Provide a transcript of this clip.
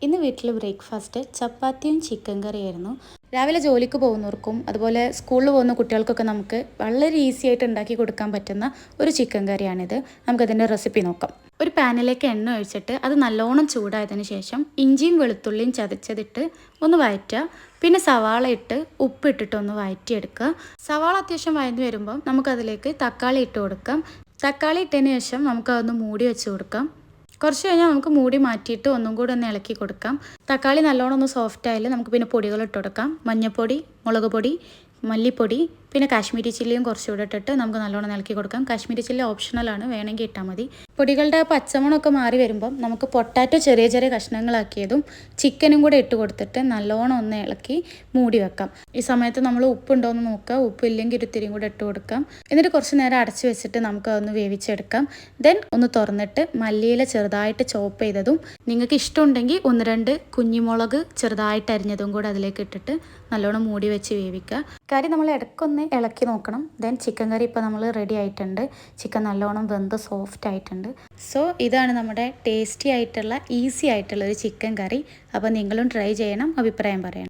ഇന്ന് വീട്ടിൽ ബ്രേക്ക്ഫാസ്റ്റ് ചപ്പാത്തിയും ചിക്കൻ കറിയായിരുന്നു. രാവിലെ ജോലിക്ക് പോകുന്നവർക്കും അതുപോലെ സ്കൂളിൽ പോകുന്ന കുട്ടികൾക്കൊക്കെ നമുക്ക് വളരെ ഈസി ആയിട്ട് ഉണ്ടാക്കി കൊടുക്കാൻ പറ്റുന്ന ഒരു ചിക്കൻ കറിയാണിത്. നമുക്കതിൻ്റെ റെസിപ്പി നോക്കാം. ഒരു പാനിലേക്ക് എണ്ണ ഒഴിച്ചിട്ട് അത് നല്ലോണം ചൂടായതിന് ശേഷം ഇഞ്ചിയും വെളുത്തുള്ളിയും ചതച്ചതിട്ട് ഒന്ന് വഴറ്റുക. പിന്നെ സവാള ഇട്ട് ഉപ്പിട്ടിട്ട് ഒന്ന് വഴറ്റിയെടുക്കുക. സവാള അത്യാവശ്യം വഴഞ്ഞ് വരുമ്പോൾ നമുക്കതിലേക്ക് തക്കാളി ഇട്ട് കൊടുക്കാം. തക്കാളി ഇട്ടതിന് ശേഷം നമുക്കതൊന്ന് മൂടി വെച്ച് കൊടുക്കാം. കുറച്ച് കഴിഞ്ഞാൽ നമുക്ക് മൂടി മാറ്റിയിട്ട് ഒന്നും കൂടി ഒന്ന് ഇളക്കി കൊടുക്കാം. തക്കാളി നല്ലോണം ഒന്ന് സോഫ്റ്റ് ആയാലും നമുക്ക് പിന്നെ പൊടികൾ ഇട്ട് കൊടുക്കാം. മഞ്ഞൾപ്പൊടി, മുളക് പൊടി, മല്ലിപ്പൊടി, പിന്നെ കാശ്മീരി ചില്ലിയും കുറച്ചുകൂടെ ഇട്ടിട്ട് നമുക്ക് നല്ലോണം ഇളക്കി കൊടുക്കാം. കാശ്മീരി ചില്ലി ഓപ്ഷണലാണ്, വേണമെങ്കിൽ ഇട്ടാൽ മതി. പൊടികളുടെ പച്ചമണമൊക്കെ മാറി വരുമ്പം നമുക്ക് പൊട്ടാറ്റോ ചെറിയ ചെറിയ കഷ്ണങ്ങളാക്കിയതും ചിക്കനും കൂടെ ഇട്ട് കൊടുത്തിട്ട് നല്ലോണം ഒന്ന് ഇളക്കി മൂടി വെക്കാം. ഈ സമയത്ത് നമ്മൾ ഉപ്പുണ്ടോ എന്ന് നോക്കുക. ഉപ്പില്ലെങ്കിൽ ഒരു ഇത്തിരിയും കൂടെ ഇട്ട് കൊടുക്കാം. എന്നിട്ട് കുറച്ച് നേരം അടച്ച് വെച്ചിട്ട് നമുക്ക് അതൊന്ന് വേവിച്ചെടുക്കാം. ദെൻ ഒന്ന് തുറന്നിട്ട് മല്ലിയില ചെറുതായിട്ട് ചോപ്പ് ചെയ്തതും നിങ്ങൾക്ക് ഇഷ്ടമുണ്ടെങ്കിൽ 1-2 കുഞ്ഞിമുളക് ചെറുതായിട്ട് അരിഞ്ഞതും കൂടെ അതിലേക്ക് ഇട്ടിട്ട് നല്ലോണം മൂടി വെച്ച് വേവിക്കുക. കറി നമ്മൾ ഇടയ്ക്കൊന്ന് ഇളക്കി നോക്കണം. ദെൻ ചിക്കൻ കറി ഇപ്പോൾ നമ്മൾ റെഡി ആയിട്ടുണ്ട്. ചിക്കൻ നല്ലോണം വെന്ത് സോഫ്റ്റ് ആയിട്ടുണ്ട്. സോ ഇതാണ് നമ്മുടെ ടേസ്റ്റി ആയിട്ടുള്ള ഈസി ആയിട്ടുള്ള ഒരു ചിക്കൻ കറി. അപ്പോൾ നിങ്ങളും ട്രൈ ചെയ്യണം, അഭിപ്രായം പറയണം.